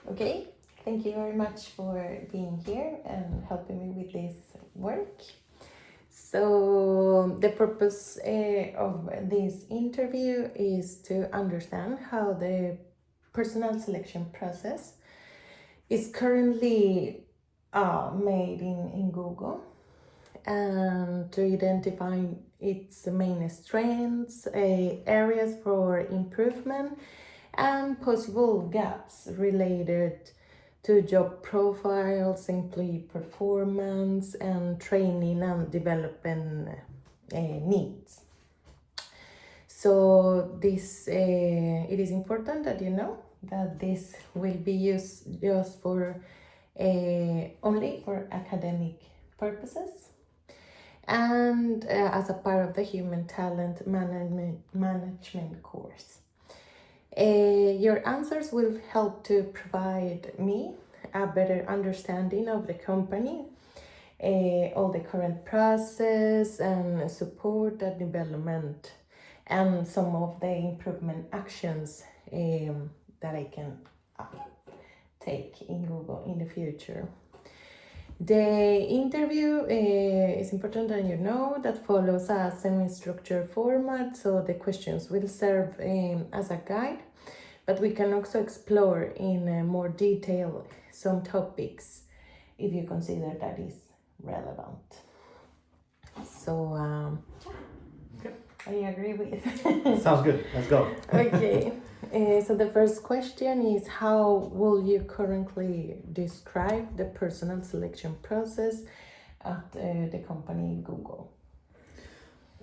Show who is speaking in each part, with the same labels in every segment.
Speaker 1: Okay, thank you very much for being here and helping me with this work. So, the purpose of this interview is to understand how the personal selection process is currently made in GUGO, and to identify its main strengths, areas for improvement, and possible gaps related to job profiles, employee performance, and training and development needs. So this it is important that you know that this will be used just for only for academic purposes and as a part of the human talent management course. Your answers will help to provide me a better understanding of the company, all the current process and support and development, and some of the improvement actions that I can take in GUGO in the future. The interview is important that you know that follows a semi-structured format, so the questions will serve as a guide, but we can also explore in more detail some topics if you consider that is relevant. So I agree with.
Speaker 2: Sounds good. Let's go.
Speaker 1: Okay. So the first question is, how will you currently describe the personal selection process at the company GUGO?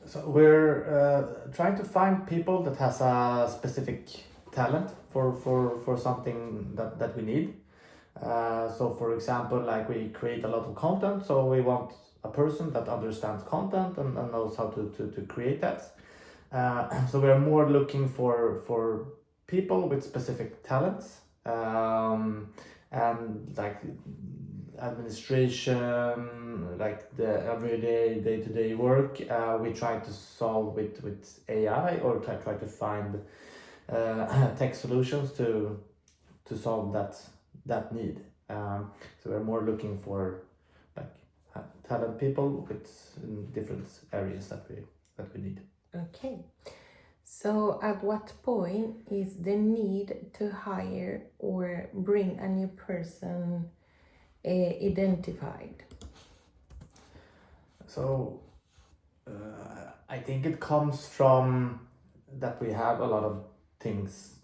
Speaker 2: So we're trying to find people that has a specific talent for something that we need. So for example, like we create a lot of content, so we want a person that understands content and knows how to create that. So we're more looking for people with specific talents, and like administration, like the everyday day-to-day work, we try to solve with AI or try to find tech solutions to solve that need. So we're more looking for like talent people with in different areas that we need.
Speaker 1: Okay. So at what point is the need to hire or bring a new person identified?
Speaker 2: So I think it comes from that we have a lot of things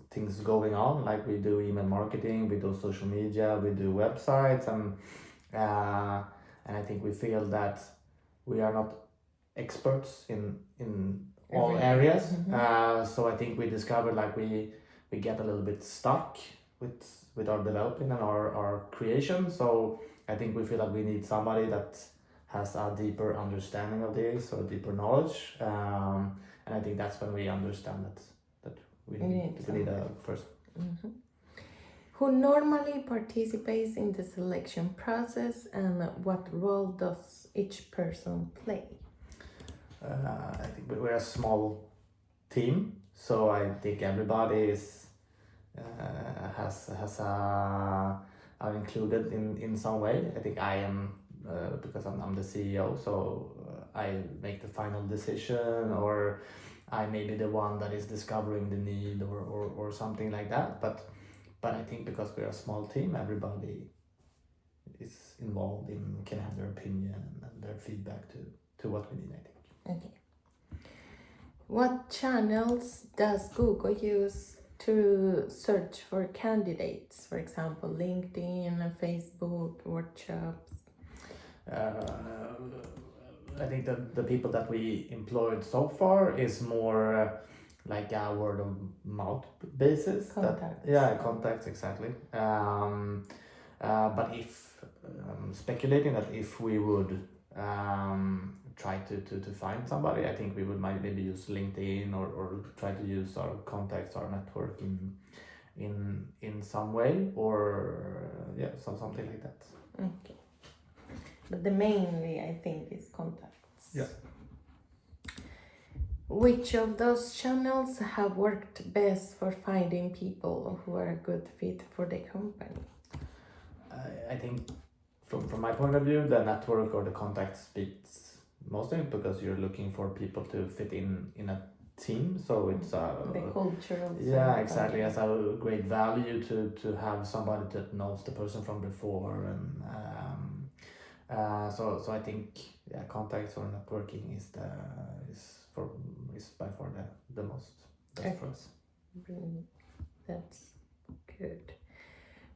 Speaker 2: going on, like we do email marketing, we do social media, we do websites, and I think we feel that we are not experts in all areas.
Speaker 1: Mm-hmm.
Speaker 2: So I think we discovered like we get a little bit stuck with our developing and our creation. So I think we feel like we need somebody that has a deeper understanding of this or deeper knowledge, and I think that's when we understand that we need a person.
Speaker 1: Mm-hmm. Who normally participates in the selection process, and what role does each person play?
Speaker 2: I think we're a small team, so I think everybody is has are included in some way. I think I am because I'm the CEO, so I make the final decision, or I may be the one that is discovering the need or something like that. But I think because we're a small team, everybody is involved in can have their opinion and their feedback to what we need, I think.
Speaker 1: Okay. What channels does GUGO use to search for candidates? For example, LinkedIn, Facebook, workshops.
Speaker 2: I think that the people that we employed so far is more like a word of mouth basis.
Speaker 1: Contacts.
Speaker 2: Contacts, exactly. But if speculating that if we would try to find somebody, I think we would maybe use LinkedIn or try to use our contacts, our network in some way, or something like that.
Speaker 1: Okay. But the mainly, I think, is contacts.
Speaker 2: Yeah.
Speaker 1: Which of those channels have worked best for finding people who are a good fit for the company?
Speaker 2: I think from my point of view, the network or the contact speaks mostly because you're looking for people to fit in a team. So it's
Speaker 1: The cultural
Speaker 2: yeah,
Speaker 1: side.
Speaker 2: exactly. It's a great value to have somebody that knows the person from before, and so I think yeah, contacts or networking is by far the most best for us.
Speaker 1: Brilliant. That's good.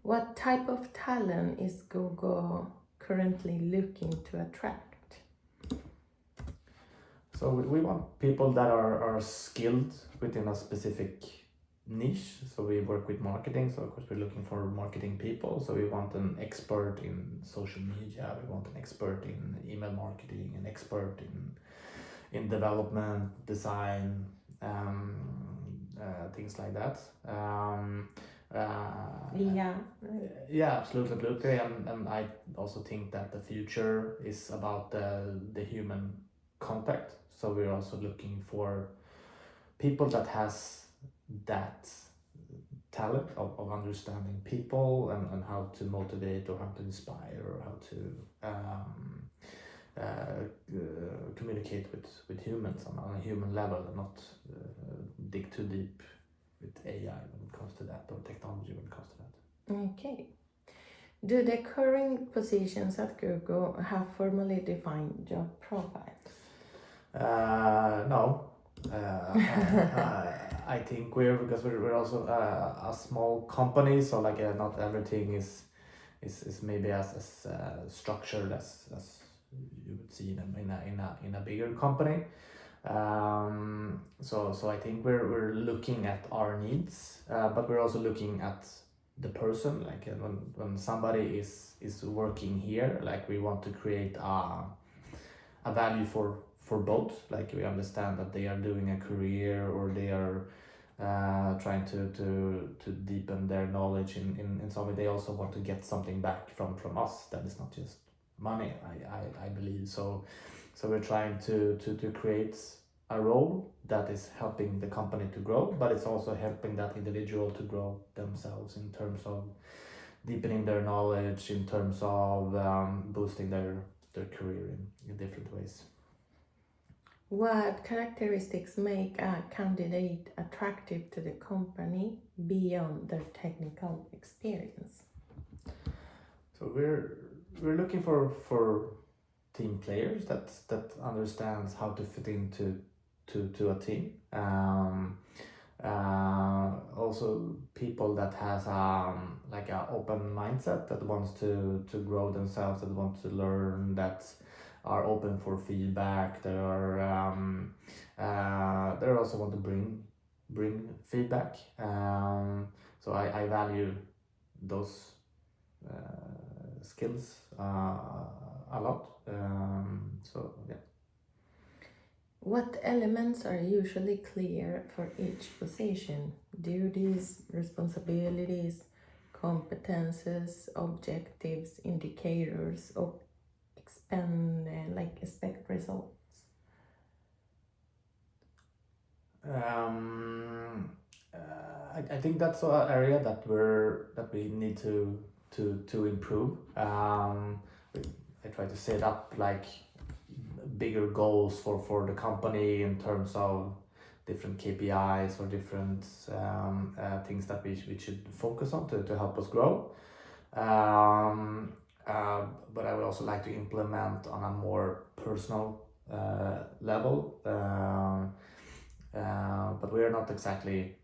Speaker 1: What type of talent is GUGO currently looking to attract?
Speaker 2: So we want people that are skilled within a specific niche. So we work with marketing. So of course we're looking for marketing people. So we want an expert in social media. We want an expert in email marketing, an expert in development, design, things like that.
Speaker 1: Yeah.
Speaker 2: Yeah, absolutely. And I also think that the future is about the human contact. So we're also looking for people that has that talent of understanding people and how to motivate or how to inspire or how to communicate with humans on a human level and not dig too deep with AI when it comes to that or technology when it comes to that.
Speaker 1: Okay. Do the current positions at GUGO have formally defined job profiles?
Speaker 2: No. I think because we're also a small company, so like not everything is maybe as structured as you would see in a bigger company. So I think we're looking at our needs, but we're also looking at the person. Like when somebody is working here, like we want to create a value for both. Like we understand that they are doing a career or they are trying to deepen their knowledge in some way. They also want to get something back from us that is not just money. I believe so. So we're trying to create a role that is helping the company to grow, but it's also helping that individual to grow themselves in terms of deepening their knowledge, in terms of boosting their career in different ways.
Speaker 1: What characteristics make a candidate attractive to the company beyond their technical experience?
Speaker 2: So we're looking for team players that understands how to fit into a team. Also people that has like an open mindset, that wants to grow themselves, that want to learn, that are open for feedback. They also want to bring feedback. So I value those skills a lot. So yeah.
Speaker 1: What elements are usually clear for each position? Duties, responsibilities, competences, objectives, indicators, or expect results?
Speaker 2: I think that's an area that we need to improve. I try to set up like bigger goals for the company in terms of different KPIs or different things that we should focus on to help us grow. But I would also like to implement on a more personal level. But we are not exactly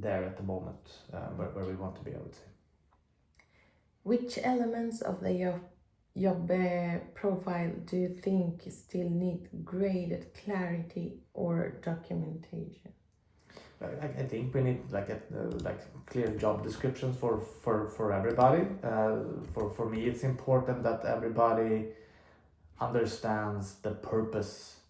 Speaker 2: there at the moment where we want to be, I would say.
Speaker 1: Which elements of the job profile do you think still need graded clarity or documentation?
Speaker 2: I think we need like clear job descriptions for everybody. For me, it's important that everybody understands the purpose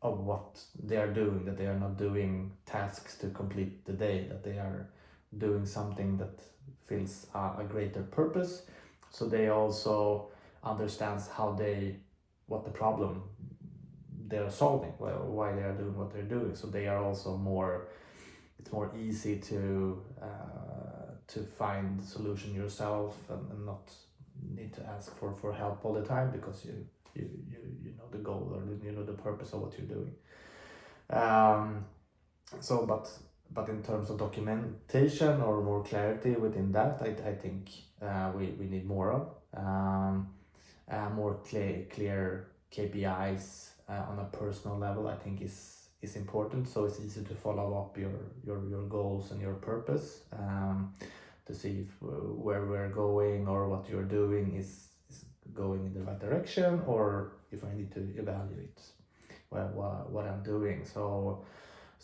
Speaker 2: of what they are doing, that they are not doing tasks to complete the day, that they are doing something that fills a greater purpose. So they also understands what the problem they are solving, why they are doing what they're doing. So they are also more. It's more easy to find solution yourself and not need to ask for help all the time, because you know the goal, or you know the purpose of what you're doing. So but in terms of documentation or more clarity within that, I think we need more of more clear KPIs on a personal level. I think is important, so it's easy to follow up your goals and your purpose, to see if where we're going or what you're doing is going in the right direction, or if I need to evaluate what I'm doing. So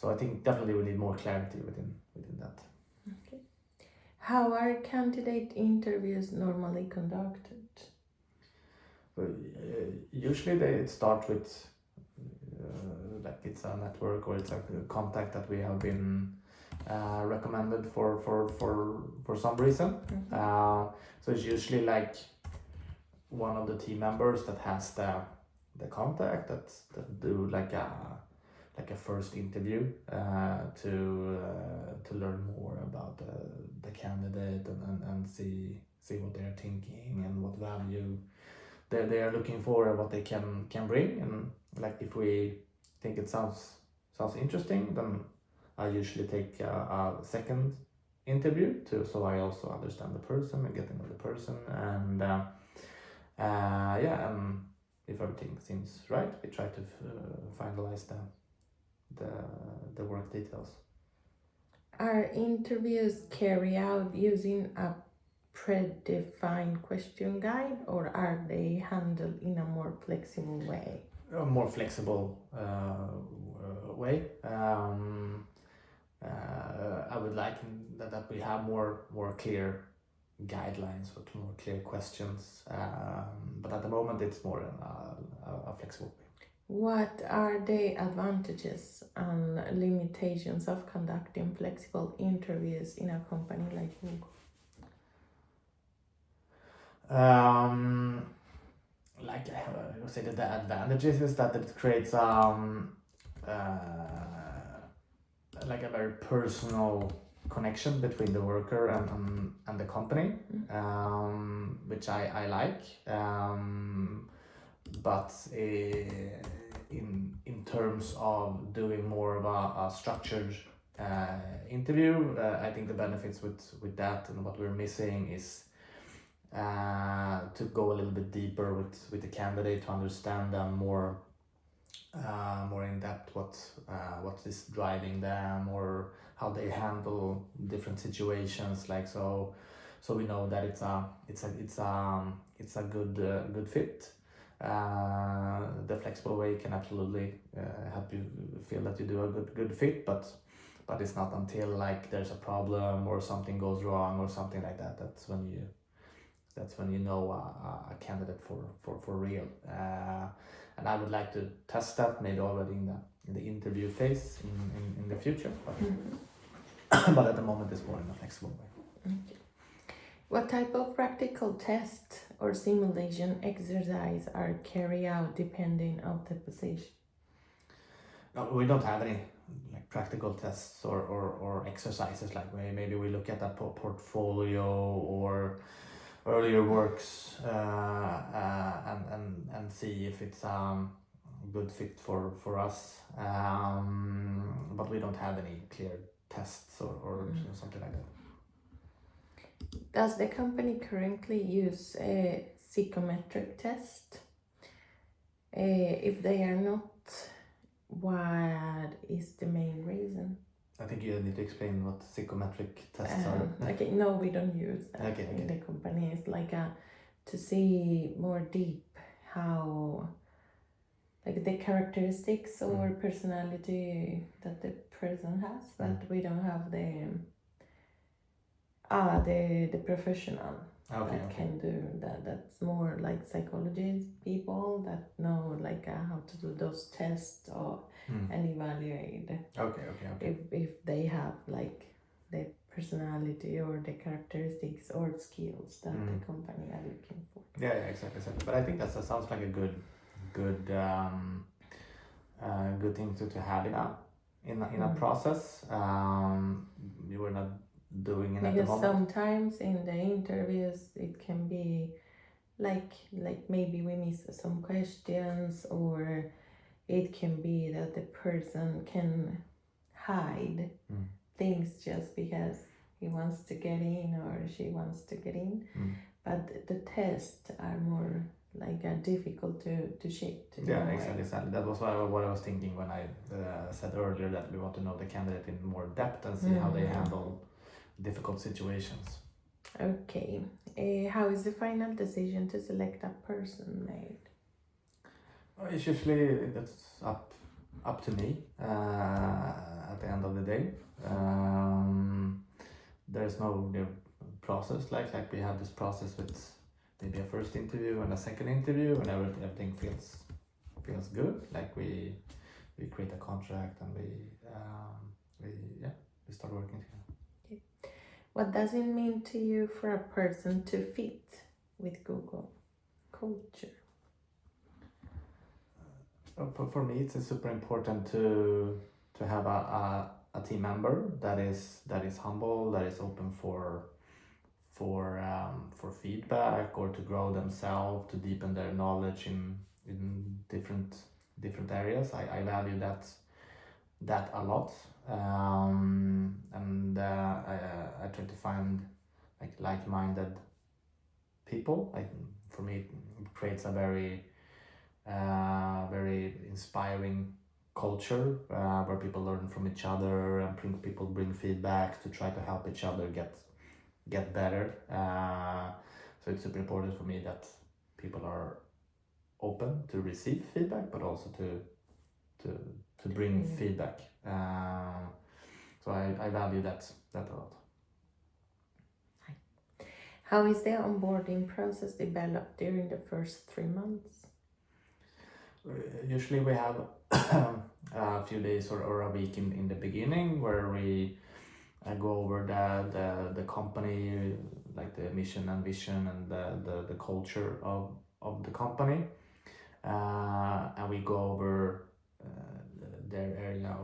Speaker 2: I think definitely we need more clarity within that.
Speaker 1: Okay. How are candidate interviews normally conducted?
Speaker 2: Usually they start with like it's a network, or it's a contact that we have been recommended for some reason. So it's usually like one of the team members that has the contact that do like a first interview to learn more about the candidate and see what they're thinking and what value they are looking for and what they can bring. And like if we think it sounds interesting, then I usually take a second interview so I also understand the person and get to know the person, and and if everything seems right, we try to finalize the work details.
Speaker 1: Are interviews carried out using a predefined question guide, or are they handled in a more flexible way?
Speaker 2: A more flexible way. I would like that we have more clear guidelines or more clear questions, but at the moment it's more a flexible way.
Speaker 1: What are the advantages and limitations of conducting flexible interviews in a company like GUGO?
Speaker 2: Like I would say that the advantages is that it creates like a very personal connection between the worker and the company, which I like. But in terms of doing more of a structured interview, I think the benefits with that and what we're missing is to go a little bit deeper with the candidate, to understand them more in depth, what is driving them, or how they handle different situations, like so we know that it's a good fit. The flexible way can absolutely help you feel that you do a good fit, but it's not until like there's a problem or something goes wrong or something like that, that's when you know a candidate for real. And I would like to test that maybe already in the interview phase in the future, but at the moment it's more in a flexible way.
Speaker 1: Okay. What type of practical test or simulation exercise are carried out depending on the position?
Speaker 2: No, we don't have any like practical tests or exercises. Like maybe we look at a portfolio or earlier works and see if it's a good fit for us. But we don't have any clear tests or something like that.
Speaker 1: Does the company currently use a psychometric test? If they are not, what is the main reason?
Speaker 2: I think you need to explain what psychometric tests are.
Speaker 1: Okay, no, we don't use that in the company. It's like to see more deep how, like the characteristics or personality that the person has, but we don't have the professional can do that. That's more like psychologists, people that know like how to do those tests and evaluate if they have like the personality or the characteristics or skills that the company are looking for.
Speaker 2: Yeah, exactly. But I think that sounds like a good good thing to have in a process. You were not doing it at the
Speaker 1: Because
Speaker 2: moment.
Speaker 1: sometimes in the interviews it can be like maybe we miss some questions, or it can be that the person can hide things just because he wants to get in or she wants to get in. But the tests are more like difficult to shape.
Speaker 2: Yeah, exactly. That was what I was thinking when I said earlier that we want to know the candidate in more depth and see how they handle difficult situations.
Speaker 1: Okay. How is the final decision to select a person made?
Speaker 2: It's usually that's up to me at the end of the day. There's no real process like we have this process with maybe a first interview and a second interview, and everything feels good. Like we create a contract and we start working together.
Speaker 1: Okay. What does it mean to you for a person to fit with GUGO culture?
Speaker 2: For me, it's super important to have a team member that is humble, that is open for feedback, or to grow themselves, to deepen their knowledge in different areas. I value that a lot, and I try to find like-minded people. For me, it creates a very inspiring culture where people learn from each other, and people bring feedback to try to help each other get better. So it's super important for me that people are open to receive feedback, but also to bring feedback. So I value that a lot.
Speaker 1: How is the onboarding process developed during the first 3 months?
Speaker 2: Usually we have a few days or a week in the beginning where we go over the company, like the mission and vision and the culture of the company, and we go over their area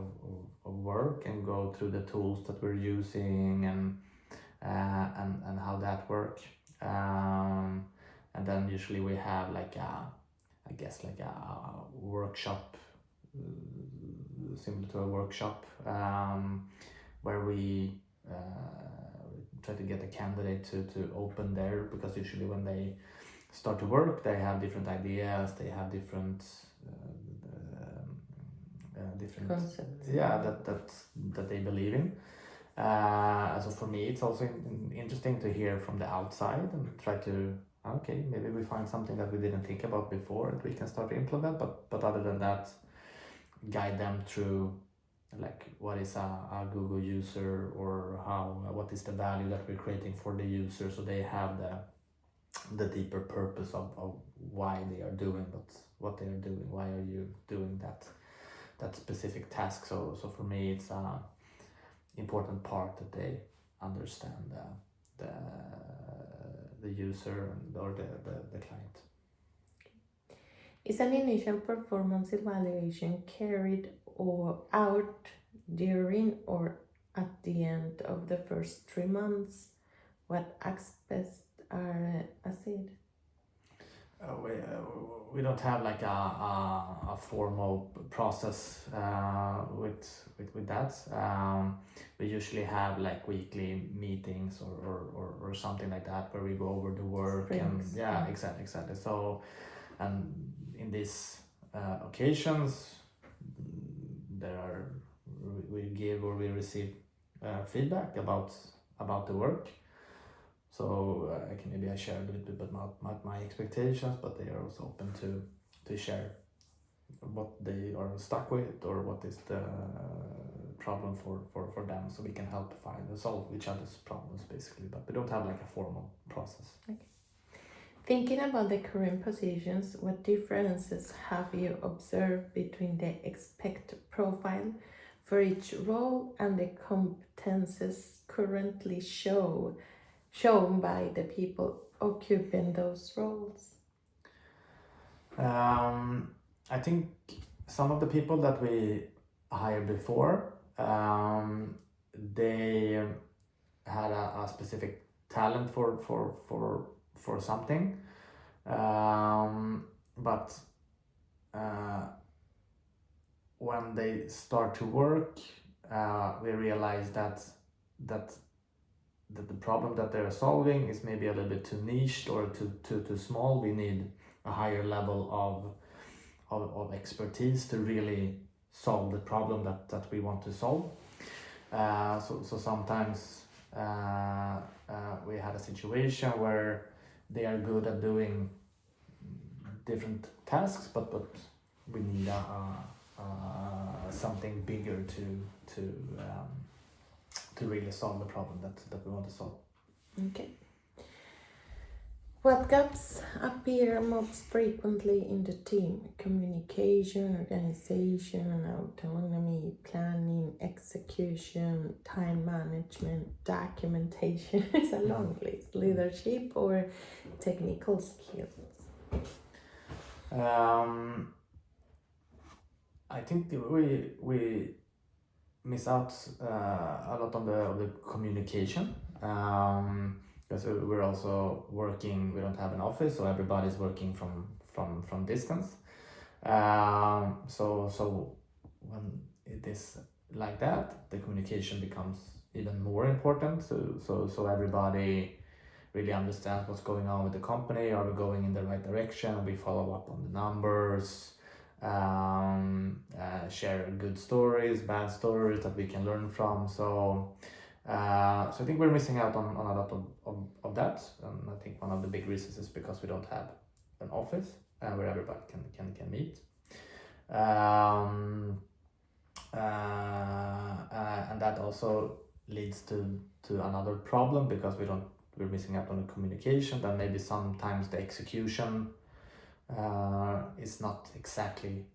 Speaker 2: of work and go through the tools that we're using and how that works. And then usually we have like a workshop, similar to a workshop, where we try to get a candidate to open there, because usually when they start to work they have different ideas, they have different
Speaker 1: concepts.
Speaker 2: That they believe in. So for me it's also interesting to hear from the outside and try to, okay, maybe we find something that we didn't think about before that we can start to implement, but other than that, guide them through like what is a Google user, or what is the value that we're creating for the user, so they have the deeper purpose of why they are doing what they are doing, why are you doing that specific task. So for me it's a important part that they understand the user or the client.
Speaker 1: Is an initial performance evaluation carried out during or at the end of the first 3 months? What aspects are assessed?
Speaker 2: We don't have like a formal process with that. We usually have like weekly meetings or something like that where we go over the work.
Speaker 1: Sprints.
Speaker 2: And exactly. So, and in these occasions we give or we receive feedback about the work. So I share a little bit about my expectations, but they are also open to share what they are stuck with or what is the problem for them, so we can help solve each other's problems basically. But we don't have like a formal process.
Speaker 1: Okay. Thinking about the current positions, what differences have you observed between the expected profile for each role and the competences currently shown by the people occupying those roles?
Speaker 2: I think some of the people that we hired before, they had a specific talent for something, but when they start to work, we realize that the problem that they're solving is maybe a little bit too niched or too small. We need a higher level of expertise to really solve the problem that we want to solve. So sometimes we had a situation where they are good at doing different tasks, but we need something bigger to really solve the problem that we want to solve.
Speaker 1: Okay. What gaps appear most frequently in the team? Communication, organization, autonomy, planning, execution, time management, documentation. It's a long list. Leadership or technical skills?
Speaker 2: I think we miss out a lot on the communication. Because we're also working, we don't have an office, so everybody's working from distance. So when it is like that, the communication becomes even more important. So everybody really understands what's going on with the company. Are we going in the right direction? We follow up on the numbers, share good stories, bad stories that we can learn from. So I think we're missing out on a lot of that, and I think one of the big reasons is because we don't have an office where everybody can meet, and that also leads to another problem because we're missing out on the communication. Then maybe sometimes the execution is not exactly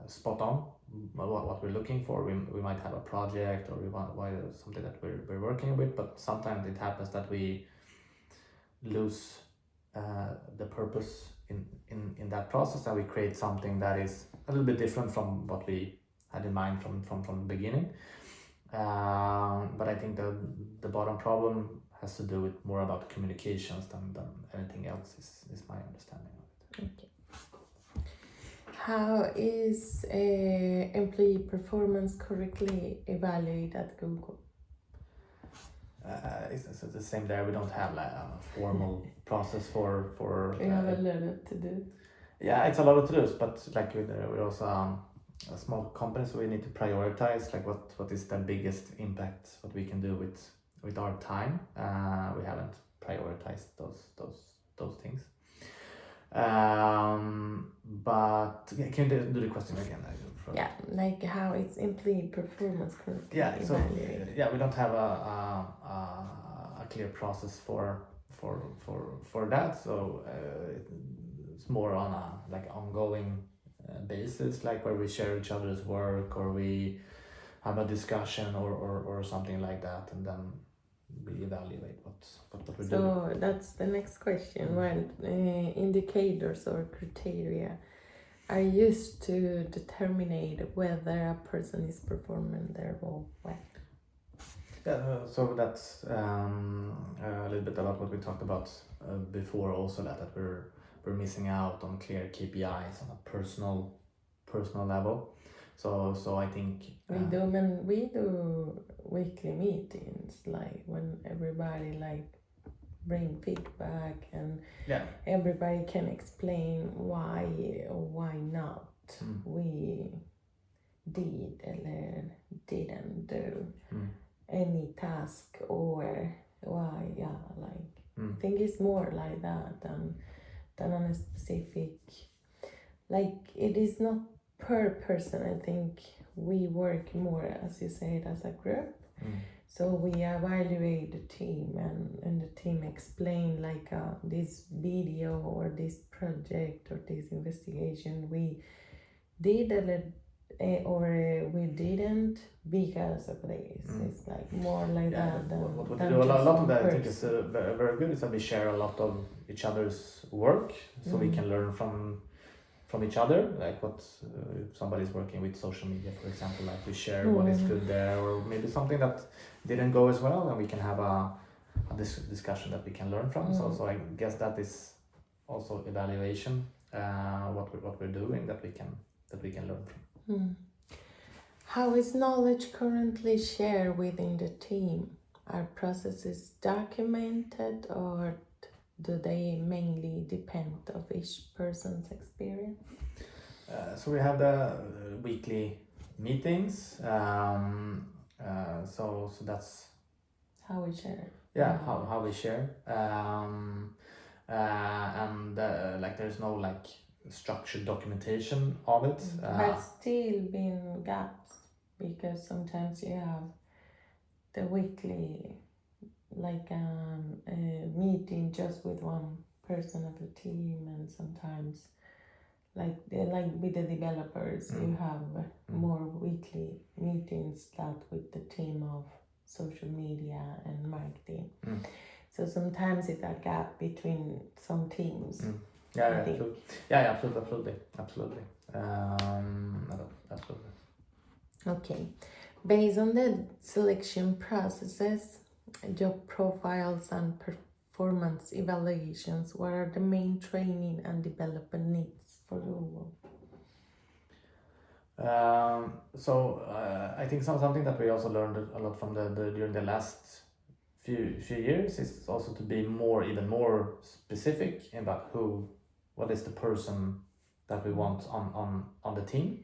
Speaker 2: spot on what we're looking for. We might have a project or we want something that we're working with, but sometimes it happens that we lose the purpose in that process, and we create something that is a little bit different from what we had in mind from the beginning. But I think the bottom problem has to do with more about communications than anything else is my understanding of it.
Speaker 1: Okay. How is employee performance correctly evaluated at GUGO?
Speaker 2: It's the same there. We don't have like a formal process for.
Speaker 1: You have a lot to do.
Speaker 2: Yeah, it's a lot to do, but like we're also a small company, so we need to prioritize like what is the biggest impact, what we can do with our time. We haven't prioritized those things. But yeah, can you do the question again?
Speaker 1: Yeah, like how is employee performance correctly evaluated?
Speaker 2: We don't have a clear process for that, so it's more on a like ongoing basis, like where we share each other's work or we have a discussion or something like that, and then we evaluate what we're doing.
Speaker 1: So that's the next question. What indicators or criteria are used to determine whether a person is performing their role well?
Speaker 2: Yeah, so that's a little bit about what we talked about before. Also, that we're missing out on clear KPIs on a personal level. So I think
Speaker 1: we do weekly meetings, like when everybody like bring feedback and everybody can explain why or why not we did or didn't do any task, or why I think it's more like that than on a specific, like it is not per person. I think we work more, as you said, as a group. So we evaluate the team and the team explain like this video or this project or this investigation we did or we didn't because of this. It's like more like that than
Speaker 2: what we
Speaker 1: than
Speaker 2: do a lot
Speaker 1: just
Speaker 2: of that.
Speaker 1: one
Speaker 2: I think is very good is that we share a lot of each other's work, so we can learn from from each other, like what if somebody's working with social media, for example, like we share what is good there, or maybe something that didn't go as well, and we can have a discussion that we can learn from. So I guess that is also evaluation, what we're doing that we can learn from.
Speaker 1: How is knowledge currently shared within the team? Are processes documented, or do they mainly depend of each person's experience?
Speaker 2: So we have the weekly meetings. So that's
Speaker 1: how we share.
Speaker 2: Yeah, how we share. And like there's no like structured documentation of it.
Speaker 1: But still been gaps, because sometimes you have the weekly like a meeting just with one person of the team, and sometimes like with the developers you have more weekly meetings that with the team of social media and marketing. So sometimes it's a gap between some teams.
Speaker 2: Absolutely. Absolutely.
Speaker 1: Okay, based on the selection processes, job profiles and performance evaluations, what are the main training and development needs for GUGO?
Speaker 2: I think something that we also learned a lot from during the last few years is also to be even more specific about what is the person that we want on the team.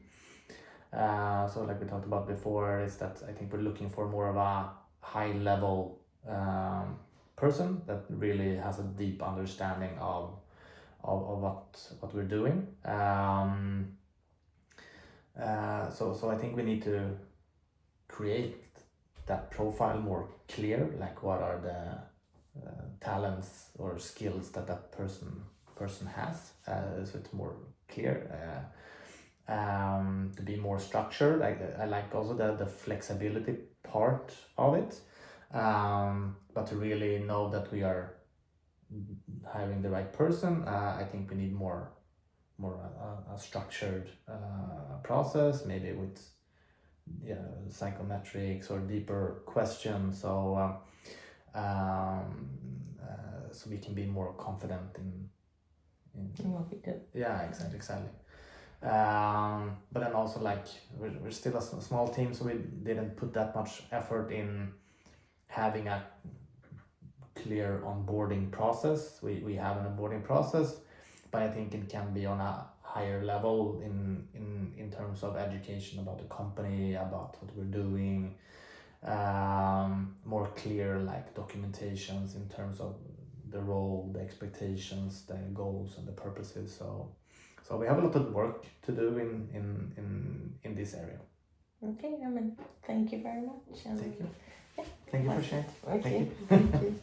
Speaker 2: So like we talked about before, is that I think we're looking for more of a high level person that really has a deep understanding of what we're doing. So I think we need to create that profile more clear, like what are the talents or skills that person has, so it's more clear. To be more structured. I like also the flexibility part of it, but to really know that we are hiring the right person, I think we need more a structured process, maybe with psychometrics or deeper questions, so we can be more confident in
Speaker 1: what we do.
Speaker 2: Exactly. But then also like we're still a small team, so we didn't put that much effort in having a clear onboarding process. We have an onboarding process, but I think it can be on a higher level in terms of education about the company, about what we're doing, more clear like documentations in terms of the role, the expectations, the goals and the purposes. So we have a lot of work to do in this area.
Speaker 1: Okay, thank you very much.
Speaker 2: Thank you. Thank you for sharing.
Speaker 1: Okay.
Speaker 2: Thank you.
Speaker 1: Thank you.